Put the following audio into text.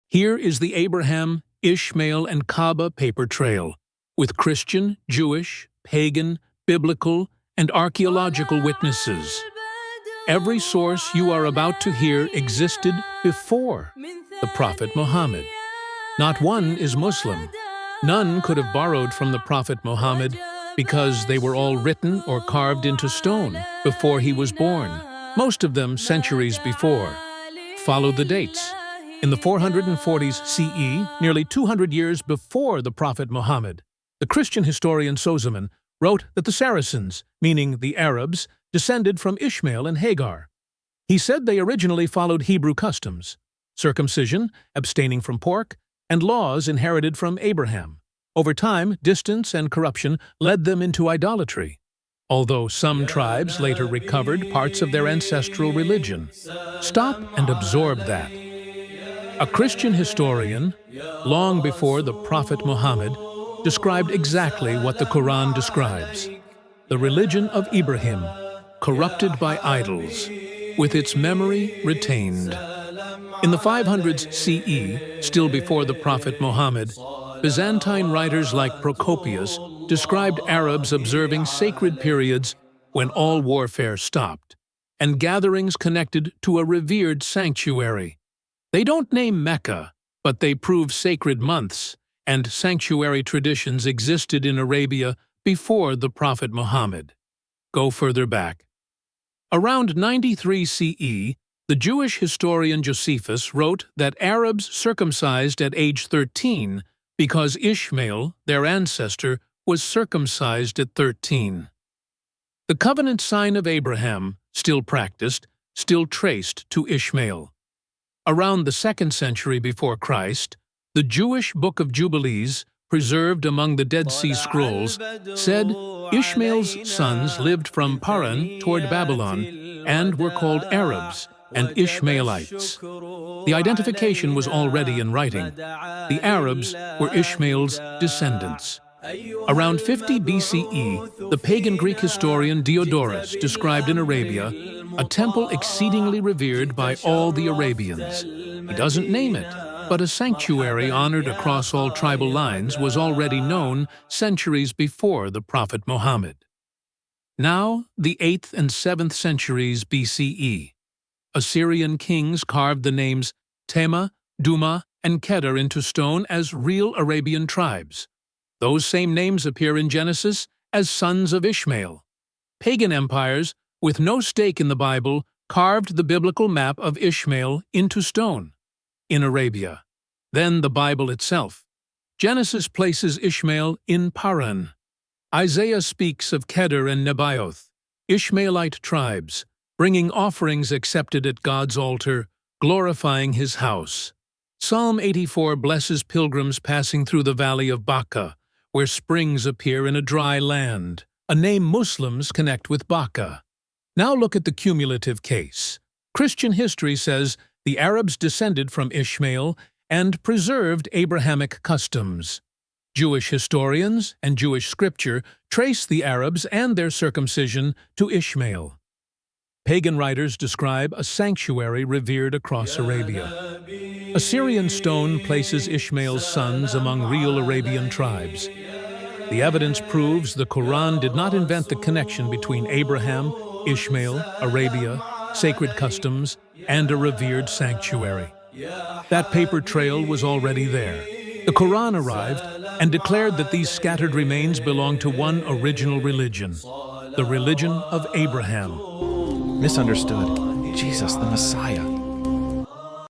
Here is the Abraham, Ishmael, and Kaaba paper trail, with Christian, Jewish, pagan, biblical, and archaeological witnesses. Every source you are about to hear existed before the Prophet Muhammad. Not one is Muslim. None could have borrowed from the Prophet Muhammad because they were all written or carved into stone before he was born, most of them centuries before. Follow the dates. In the 440s CE, nearly 200 years before the Prophet Muhammad, the Christian historian Sozomen wrote that the Saracens, meaning the Arabs, descended from Ishmael and Hagar. He said they originally followed Hebrew customs, circumcision, abstaining from pork, and laws inherited from Abraham. Over time, distance and corruption led them into idolatry, although some tribes later recovered parts of their ancestral religion. Stop and absorb that. A Christian historian, long before the Prophet Muhammad, described exactly what the Quran describes: the religion of Ibrahim, corrupted by idols, with its memory retained. In the 500s CE, still before the Prophet Muhammad, Byzantine writers like Procopius described Arabs observing sacred periods when all warfare stopped, and gatherings connected to a revered sanctuary. They don't name Mecca, but they prove sacred months, and sanctuary traditions existed in Arabia before the Prophet Muhammad. Go further back. Around 93 CE, the Jewish historian Josephus wrote that Arabs circumcised at age 13 because Ishmael, their ancestor, was circumcised at 13. The covenant sign of Abraham, still practiced, still traced to Ishmael. Around the 2nd century before Christ, the Jewish Book of Jubilees, preserved among the Dead Sea Scrolls, said Ishmael's sons lived from Paran toward Babylon and were called Arabs and Ishmaelites. The identification was already in writing. The Arabs were Ishmael's descendants. Around 50 BCE, the pagan Greek historian Diodorus described in Arabia a temple exceedingly revered by all the Arabians. He doesn't name it, but a sanctuary honored across all tribal lines was already known centuries before the Prophet Muhammad. Now, the 8th and 7th centuries BCE. Assyrian kings carved the names Tema, Dumah, and Kedar into stone as real Arabian tribes. Those same names appear in Genesis as sons of Ishmael. Pagan empires, with no stake in the Bible, carved the biblical map of Ishmael into stone in Arabia. Then the Bible itself. Genesis places Ishmael in Paran. Isaiah speaks of Kedar and Nebaioth, Ishmaelite tribes, bringing offerings accepted at God's altar, glorifying his house. Psalm 84 blesses pilgrims passing through the valley of Baca, where springs appear in a dry land, a name Muslims connect with Baca. Now look at the cumulative case. Christian history says the Arabs descended from Ishmael and preserved Abrahamic customs. Jewish historians and Jewish scripture trace the Arabs and their circumcision to Ishmael. Pagan writers describe a sanctuary revered across Arabia. Assyrian stone places Ishmael's sons among real Arabian tribes. The evidence proves the Quran did not invent the connection between Abraham, Ishmael, Arabia, sacred customs, and a revered sanctuary. That paper trail was already there. The Quran arrived and declared that these scattered remains belong to one original religion, the religion of Abraham. Misunderstood. Jesus, the Messiah.